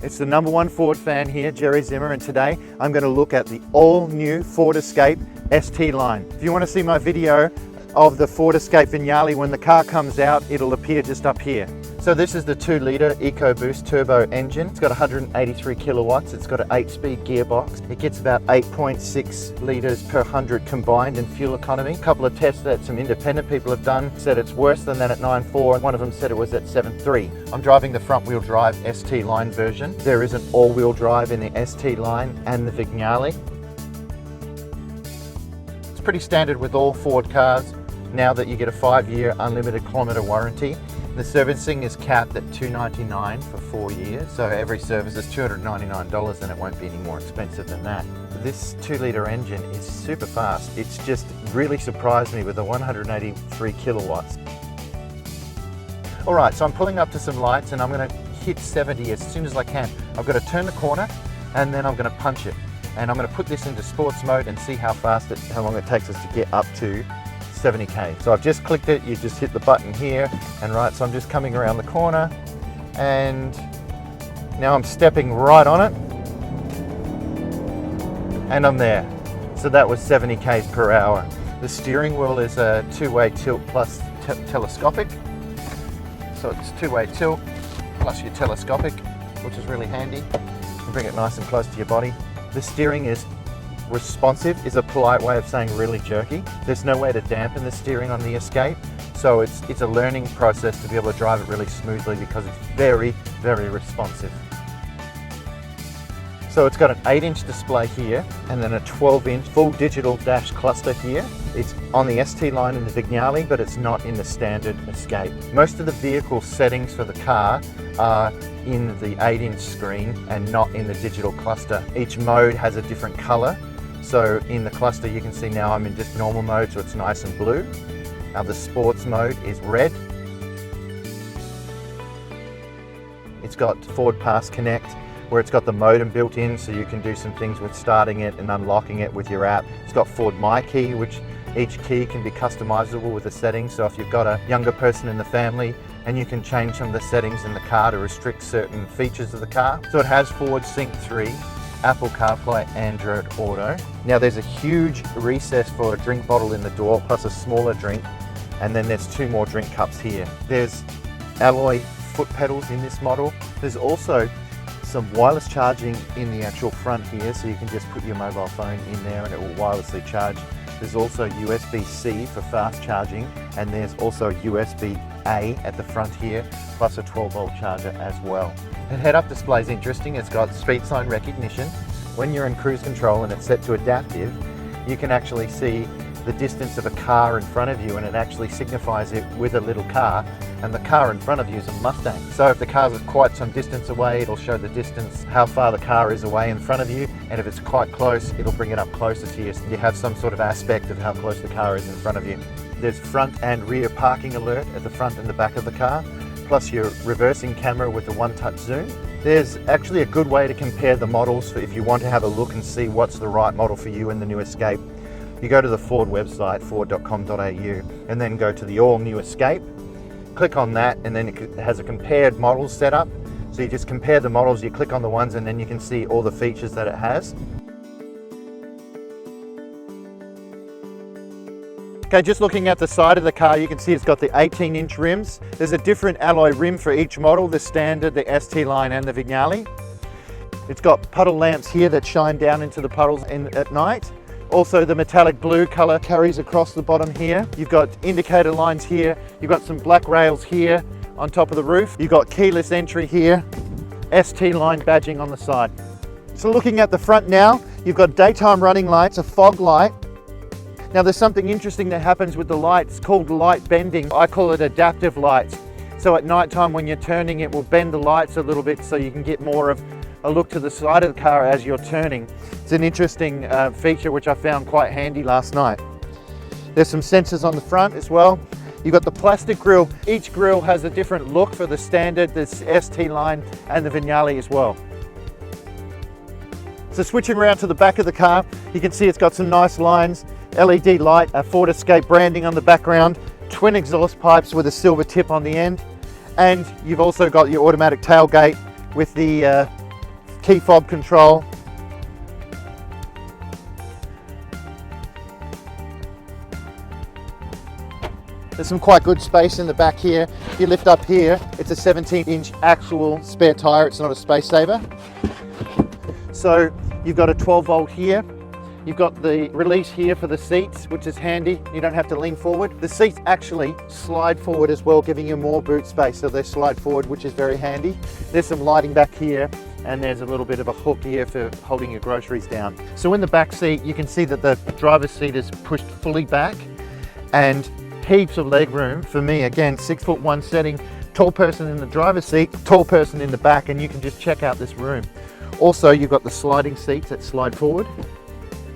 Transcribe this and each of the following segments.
It's the #1 Ford fan here, Jerry Zimmer, and today I'm going to look at the all-new Ford Escape ST line. If you want to see my video of the Ford Escape Vignale when the car comes out, it'll appear just up here. So this is the 2-litre EcoBoost turbo engine. It's got 183 kilowatts. It's got an 8-speed gearbox. It gets about 8.6 litres per 100 combined in fuel economy. A couple of tests that some independent people have done said it's worse than that at 9.4. One of them said it was at 7.3. I'm driving the front-wheel drive ST line version. There is an all-wheel drive in the ST line and the Vignale. It's pretty standard with all Ford cars now that you get a 5-year unlimited kilometre warranty. The servicing is capped at $299 for 4 years, so every service is $299 and it won't be any more expensive than that. This 2-litre engine is super fast. It's just really surprised me with the 183 kilowatts. Alright, so I'm pulling up to some lights and I'm going to hit 70 as soon as I can. I've got to turn the corner and then I'm going to punch it. And I'm going to put this into sports mode and see how long it takes us to get up to 70k. So I've just clicked it, you just hit the button here, and right, so I'm just coming around the corner and now I'm stepping right on it and I'm there. So that was 70 k's per hour. The steering wheel is a 2-way tilt plus telescopic. So it's 2-way tilt plus your telescopic, which is really handy. You can bring it nice and close to your body. The steering is responsive, is a polite way of saying really jerky. There's no way to dampen the steering on the Escape, so it's a learning process to be able to drive it really smoothly because it's very, very responsive. So it's got an 8-inch display here and then a 12-inch full digital dash cluster here. It's on the ST line in the Vignale, but it's not in the standard Escape. Most of the vehicle settings for the car are in the 8-inch screen and not in the digital cluster. Each mode has a different color. So in the cluster you can see now I'm in just normal mode, so it's nice and blue. Now the sports mode is red. It's got Ford Pass Connect, where it's got the modem built in, so you can do some things with starting it and unlocking it with your app. It's got Ford My Key, which each key can be customizable with the settings. So if you've got a younger person in the family, and you can change some of the settings in the car to restrict certain features of the car. So it has Ford Sync 3, Apple CarPlay, Android Auto. Now there's a huge recess for a drink bottle in the door, plus a smaller drink, and then there's 2 more drink cups here. There's alloy foot pedals in this model. There's also some wireless charging in the actual front here, so you can just put your mobile phone in there and it will wirelessly charge. There's also USB-C for fast charging, and there's also USB-A at the front here, plus a 12-volt charger as well. The head-up display is interesting. It's got speed sign recognition. When you're in cruise control and it's set to adaptive, you can actually see the distance of a car in front of you, and it actually signifies it with a little car, and the car in front of you is a Mustang. So if the car's quite some distance away, it'll show the distance, how far the car is away in front of you, and if it's quite close, it'll bring it up closer to you, so you have some sort of aspect of how close the car is in front of you. There's front and rear parking alert at the front and the back of the car, plus your reversing camera with the one-touch zoom. There's actually a good way to compare the models if you want to have a look and see what's the right model for you in the new Escape. You go to the Ford website, ford.com.au, and then go to the all-new Escape. Click on that, and then it has a compared models set up. So you just compare the models, you click on the ones, and then you can see all the features that it has. Okay, just looking at the side of the car, you can see it's got the 18-inch rims. There's a different alloy rim for each model, the standard, the ST line, and the Vignale. It's got puddle lamps here that shine down into the puddles at night. Also, the metallic blue color carries across the bottom here. You've got indicator lines here. You've got some black rails here on top of the roof. You've got keyless entry here, ST line badging on the side. So looking at the front now, you've got daytime running lights, a fog light. Now there's something interesting that happens with the lights called light bending. I call it adaptive lights. So at night time when you're turning, it will bend the lights a little bit so you can get more of a look to the side of the car as you're turning. It's an interesting feature which I found quite handy last night. There's some sensors on the front as well. You've got the plastic grille. Each grille has a different look for the standard, the ST line, and the Vignale as well. So switching around to the back of the car, you can see it's got some nice lines, LED light, a Ford Escape branding on the background, twin exhaust pipes with a silver tip on the end, and you've also got your automatic tailgate with the key fob control. There's some quite good space in the back here. If you lift up here, it's a 17-inch actual spare tire. It's not a space saver. So you've got a 12 volt here. You've got the release here for the seats, which is handy. You don't have to lean forward. The seats actually slide forward as well, giving you more boot space. So they slide forward, which is very handy. There's some lighting back here, and there's a little bit of a hook here for holding your groceries down. So in the back seat, you can see that the driver's seat is pushed fully back, and heaps of leg room for me. Again, 6'1" setting, tall person in the driver's seat, tall person in the back, and you can just check out this room. Also, you've got the sliding seats that slide forward.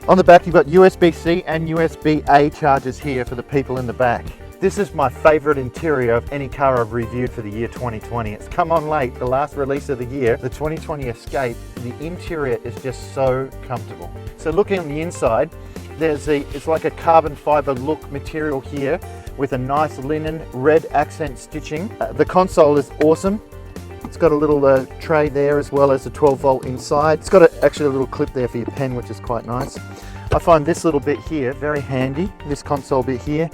On the back, you've got USB-C and USB-A chargers here for the people in the back. This is my favorite interior of any car I've reviewed for the year 2020. It's come on late, the last release of the year, the 2020 Escape. The interior is just so comfortable. So looking on the inside, it's like a carbon fiber look material here with a nice linen red accent stitching. The console is awesome. It's got a little tray there as well as a 12 volt inside. It's got actually a little clip there for your pen, which is quite nice. I find this little bit here very handy, this console bit here,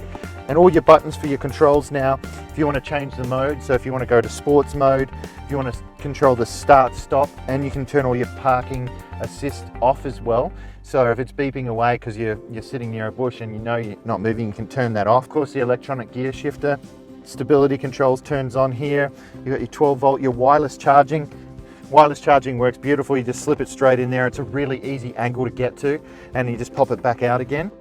and all your buttons for your controls now. If you want to change the mode, so if you want to go to sports mode, if you want to control the start stop, and you can turn all your parking assist off as well. So if it's beeping away because you're sitting near a bush and you know you're not moving, you can turn that off. Of course, the electronic gear shifter, stability controls turns on here. You've got your 12 volt, your wireless charging. Wireless charging works beautiful. You just slip it straight in there. It's a really easy angle to get to, and you just pop it back out again.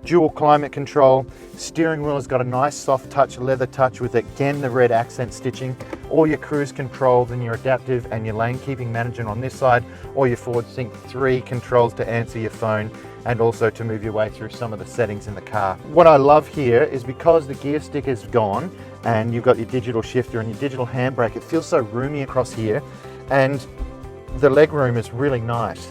Dual climate control. Steering wheel has got a nice soft touch, leather touch with, again, the red accent stitching. All your cruise controls and your adaptive and your lane keeping management on this side, or your forward sync 3 controls to answer your phone and also to move your way through some of the settings in the car. What I love here is because the gear stick is gone and you've got your digital shifter and your digital handbrake, it feels so roomy across here, and the leg room is really nice.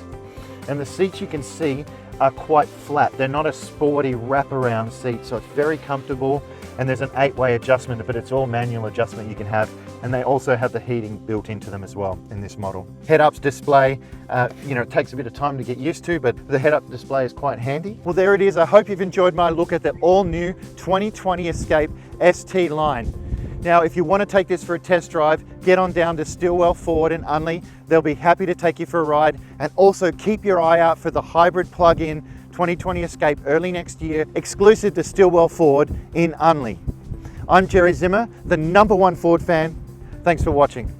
And the seats, you can see, are quite flat. They're not a sporty wraparound seat, so it's very comfortable, and there's an 8-way adjustment, but it's all manual adjustment you can have, and they also have the heating built into them as well in this model. Head-up display, it takes a bit of time to get used to, but the head-up display is quite handy. Well, there it is. I hope you've enjoyed my look at the all-new 2020 Escape ST line. Now, if you want to take this for a test drive, get on down to Stillwell Ford in Unley. They'll be happy to take you for a ride, and also keep your eye out for the hybrid plug-in 2020 Escape early next year, exclusive to Stillwell Ford in Unley. I'm Jerry Zimmer, the #1 Ford fan. Thanks for watching.